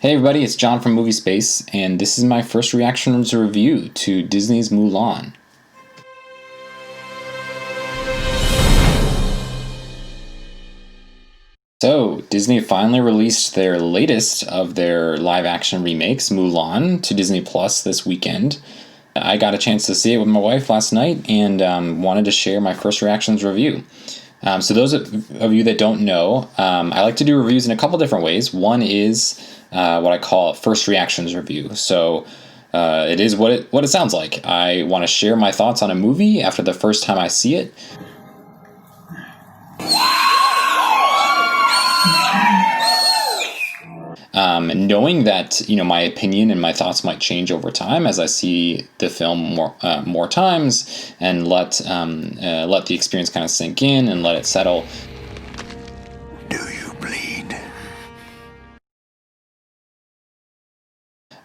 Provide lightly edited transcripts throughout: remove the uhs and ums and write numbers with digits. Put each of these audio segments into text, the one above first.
Hey everybody, it's John from Movie Space, and this is my first reactions review to Disney's Mulan. So, Disney finally released their latest of their live-action remakes, Mulan, to Disney Plus this weekend. I got a chance to see it with my wife last night and wanted to share my first reactions review. So those of you that don't know, I like to do reviews in a couple different ways. One is what I call a first reactions review. So it is what it sounds like. I want to share my thoughts on a movie after the first time I see it. Knowing that my opinion and my thoughts might change over time as I see the film more times, and let the experience kind of sink in and let it settle. Do you bleed?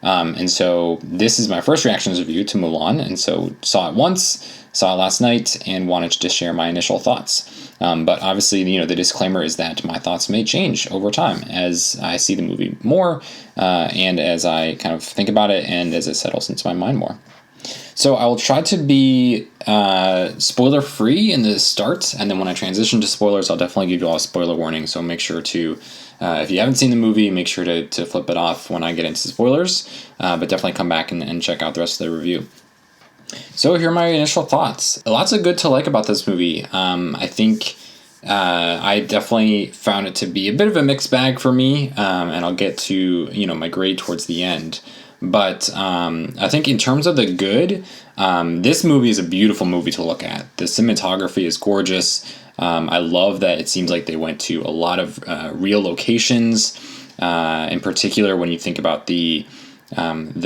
And so this is my first reactions review to Mulan, and so saw it once, saw it last night, and wanted to share my initial thoughts. But obviously, the disclaimer is that my thoughts may change over time as I see the movie more, and as I kind of think about it, and as it settles into my mind more. So I will try to be spoiler free in the start, and then when I transition to spoilers, I'll definitely give you all a spoiler warning. So make sure to, if you haven't seen the movie, make sure to flip it off when I get into spoilers, but definitely come back and check out the rest of the review. So here are my initial thoughts. Lots of good to like about this movie. I think I definitely found it to be a bit of a mixed bag for me, and I'll get to my grade towards the end. But I think in terms of the good, this movie is a beautiful movie to look at. The cinematography is gorgeous. I love that it seems like they went to a lot of real locations. In particular, when you think about the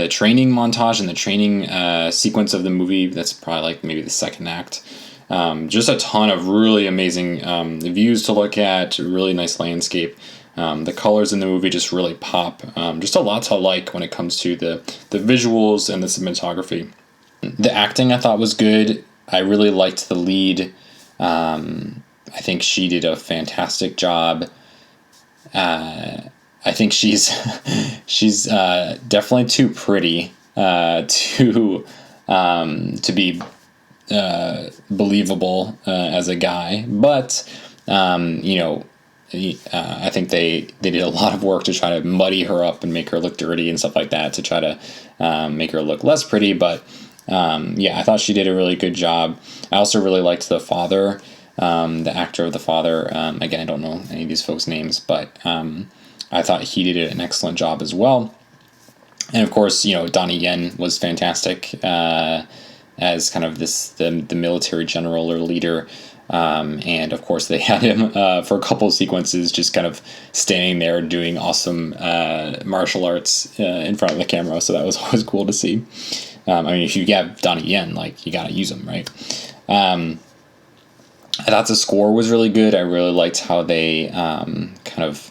training montage and the training sequence of the movie, that's probably like maybe the second act. Just a ton of really amazing views to look at, really nice landscape. The colors in the movie just really pop. Just a lot to like when it comes to the visuals and the cinematography. The acting I thought was good. I really liked the lead. I think she did a fantastic job. I think she's she's definitely too pretty to be believable as a guy, but I think they did a lot of work to try to muddy her up and make her look dirty and stuff like that to try to make her look less pretty. But I thought she did a really good job. I also really liked the father, the actor of the father. Again, I don't know any of these folks' names, but I thought he did an excellent job as well. And of course, Donnie Yen was fantastic as kind of the military general or leader. And of course, they had him for a couple of sequences just kind of standing there doing awesome martial arts in front of the camera. So that was always cool to see. I mean, if you have Donnie Yen, like, you got to use him, right? I thought the score was really good. I really liked how they kind of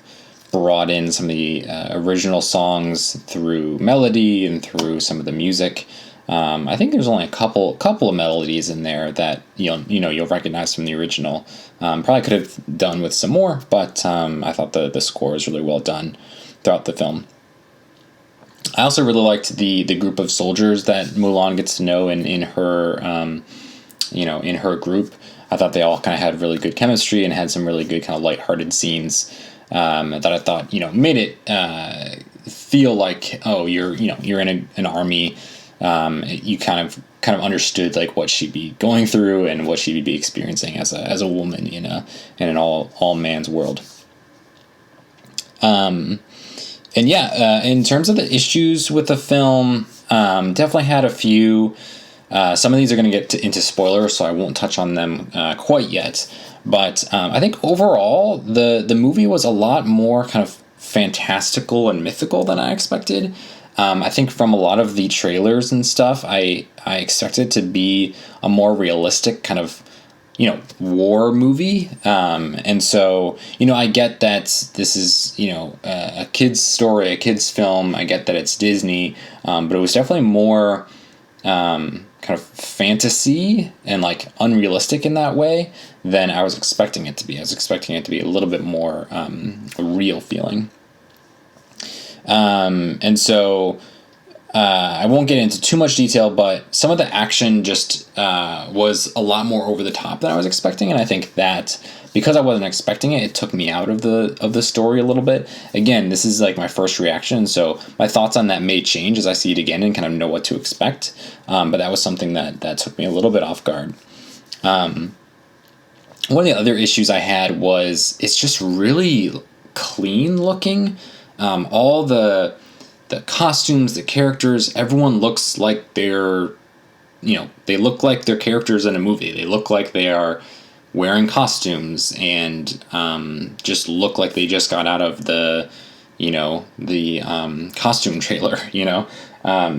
brought in some of the original songs through melody and through some of the music. I think there's only a couple of melodies in there that you'll recognize from the original. Probably could have done with some more, but I thought the score was really well done throughout the film. I also really liked the group of soldiers that Mulan gets to know in her in her group. I thought they all kind of had really good chemistry and had some really good kind of lighthearted scenes that I thought made it feel like, oh, you're in an army. You kind of understood like what she'd be going through and what she'd be experiencing as a woman in an all man's world. In terms of the issues with the film, definitely had a few. Some of these are going to get into spoilers, so I won't touch on them quite yet. But I think overall, the movie was a lot more kind of fantastical and mythical than I expected. I think from a lot of the trailers and stuff, I expected it to be a more realistic kind of, war movie. And so, I get that this is, a kid's story, a kid's film. I get that it's Disney, but it was definitely more kind of fantasy and like unrealistic in that way than I was expecting it to be. I was expecting it to be a little bit more real feeling. And so I won't get into too much detail, but some of the action just was a lot more over the top than I was expecting, and I think that because I wasn't expecting it, it took me out of the story a little bit. Again, this is like my first reaction, so my thoughts on that may change as I see it again and kind of know what to expect. But that was something that took me a little bit off guard. One of the other issues I had was it's just really clean looking. All the costumes, the characters, everyone looks like they're, they look like they're characters in a movie. They look like they are wearing costumes and just look like they just got out of the costume trailer.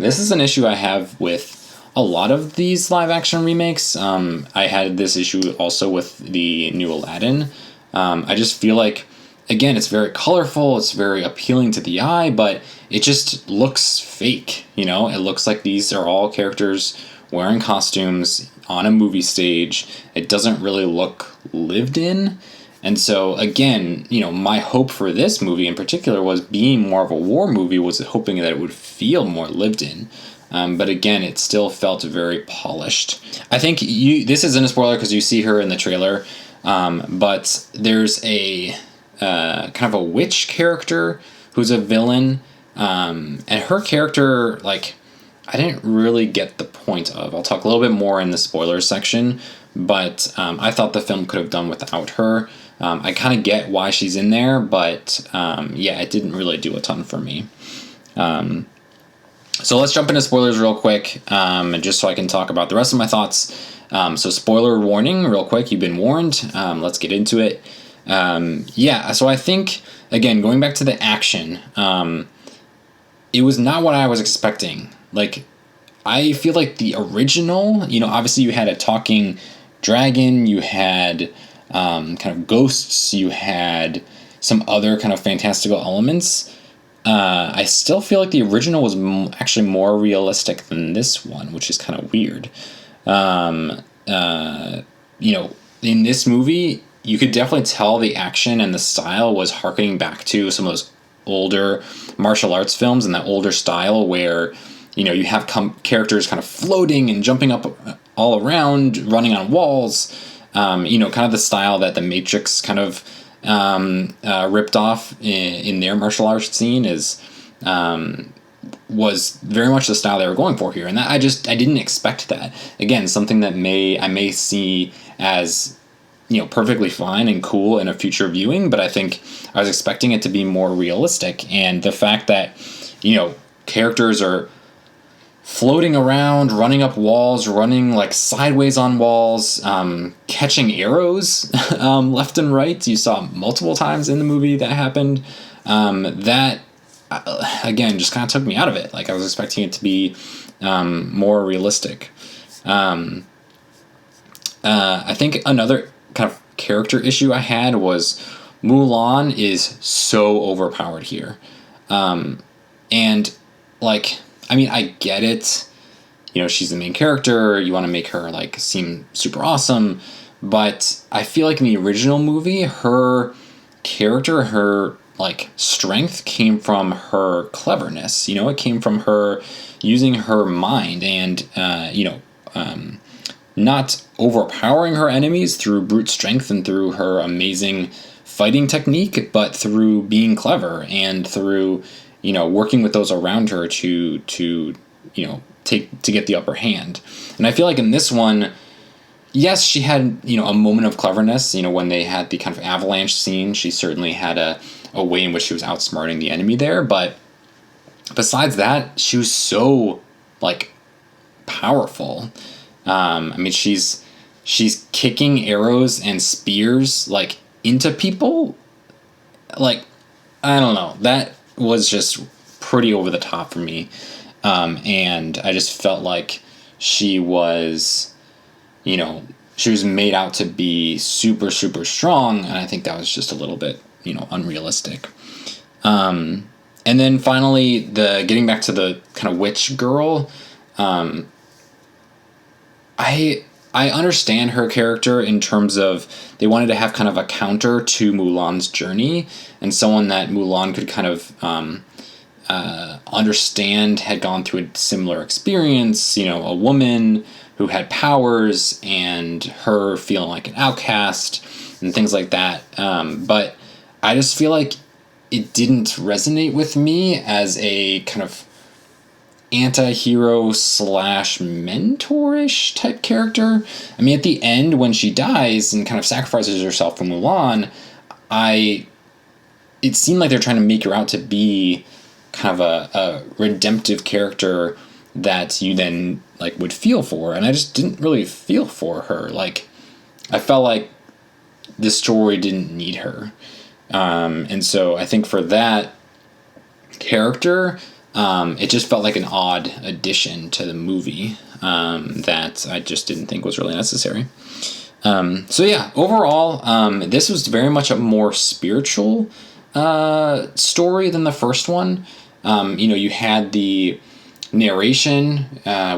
This is an issue I have with a lot of these live action remakes. I had this issue also with the new Aladdin. I just feel like, again, it's very colorful, it's very appealing to the eye, but it just looks fake. It looks like these are all characters wearing costumes on a movie stage. It doesn't really look lived in. And so, again, my hope for this movie in particular was, being more of a war movie, was hoping that it would feel more lived in. But again, it still felt very polished. I think this isn't a spoiler because you see her in the trailer, but there's a kind of a witch character who's a villain, and her character, like, I didn't really get the point of. I'll talk a little bit more in the spoilers section, but I thought the film could have done without her. I kind of get why she's in there, but it didn't really do a ton for me. So let's jump into spoilers real quick, just so I can talk about the rest of my thoughts. So spoiler warning, real quick, you've been warned. Let's get into it. So I think, again, going back to the action, it was not what I was expecting. Like, I feel like the original, obviously you had a talking dragon, you had kind of ghosts, you had some other kind of fantastical elements. I still feel like the original was actually more realistic than this one, which is kind of weird. In this movie, you could definitely tell the action and the style was harkening back to some of those older martial arts films and that older style where, you have characters kind of floating and jumping up all around, running on walls. Kind of the style that the Matrix kind of ripped off in their martial arts scene was very much the style they were going for here, and that I didn't expect that. Again, something that I may see as perfectly fine and cool in a future viewing, but I think I was expecting it to be more realistic, and the fact that characters are floating around, running up walls, running like sideways on walls, catching arrows left and right. You saw multiple times in the movie that happened. That again just kind of took me out of it. Like, I was expecting it to be more realistic. I think another kind of character issue I had was Mulan is so overpowered here, and like, I mean, I get it. She's the main character. You want to make her like seem super awesome, but I feel like in the original movie, her character, her like strength came from her cleverness. It came from her using her mind and not overpowering her enemies through brute strength and through her amazing fighting technique, but through being clever and through working with those around her to get the upper hand. And I feel like in this one, yes, she had a moment of cleverness. When they had the kind of avalanche scene, she certainly had a way in which she was outsmarting the enemy there. But besides that, she was so like powerful. I mean, she's kicking arrows and spears like into people. Like, I don't know, that was just pretty over the top for me. And I just felt like she was made out to be super, super strong. And I think that was just a little bit, unrealistic. And then finally, getting back to the kind of witch girl, I understand her character in terms of they wanted to have kind of a counter to Mulan's journey and someone that Mulan could kind of understand had gone through a similar experience, a woman who had powers and her feeling like an outcast and things like that. But I just feel like it didn't resonate with me as a kind of anti-hero slash mentorish type character. I mean, at the end when she dies and kind of sacrifices herself for Mulan, it seemed like they're trying to make her out to be kind of a redemptive character that you then like would feel for, and I just didn't really feel for her. Like, I felt like the story didn't need her, and so I think for that character, it just felt like an odd addition to the movie that I just didn't think was really necessary. So yeah, overall, this was very much a more spiritual story than the first one. You had the narration,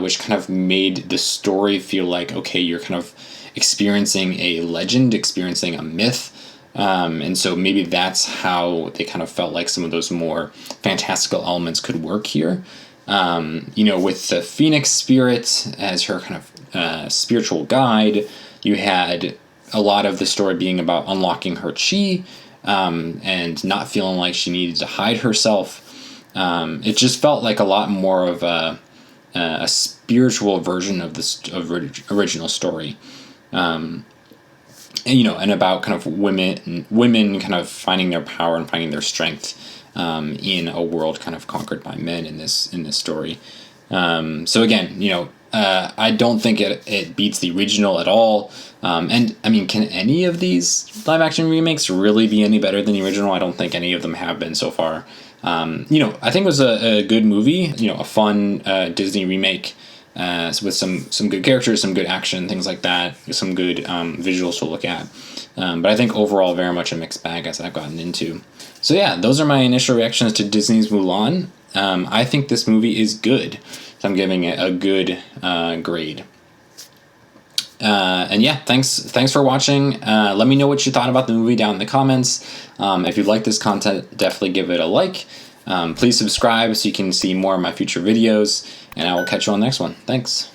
which kind of made the story feel like, okay, you're kind of experiencing a legend, experiencing a myth. And so maybe that's how they kind of felt like some of those more fantastical elements could work here. With the Phoenix Spirit as her kind of spiritual guide, you had a lot of the story being about unlocking her chi, and not feeling like she needed to hide herself. It just felt like a lot more of a spiritual version of the original story. And about kind of women kind of finding their power and finding their strength in a world kind of conquered by men in this story. So again, I don't think it beats the original at all. And I mean, can any of these live action remakes really be any better than the original? I don't think any of them have been so far. I think it was a good movie, a fun Disney remake with some good characters, some good action, things like that, some good visuals to look at. But I think overall very much a mixed bag as I've gotten into. So yeah, those are my initial reactions to Disney's Mulan. I think this movie is good. So I'm giving it a good grade. And yeah, thanks for watching. Let me know what you thought about the movie down in the comments. If you like this content, definitely give it a like. Please subscribe so you can see more of my future videos, and I will catch you on the next one. Thanks.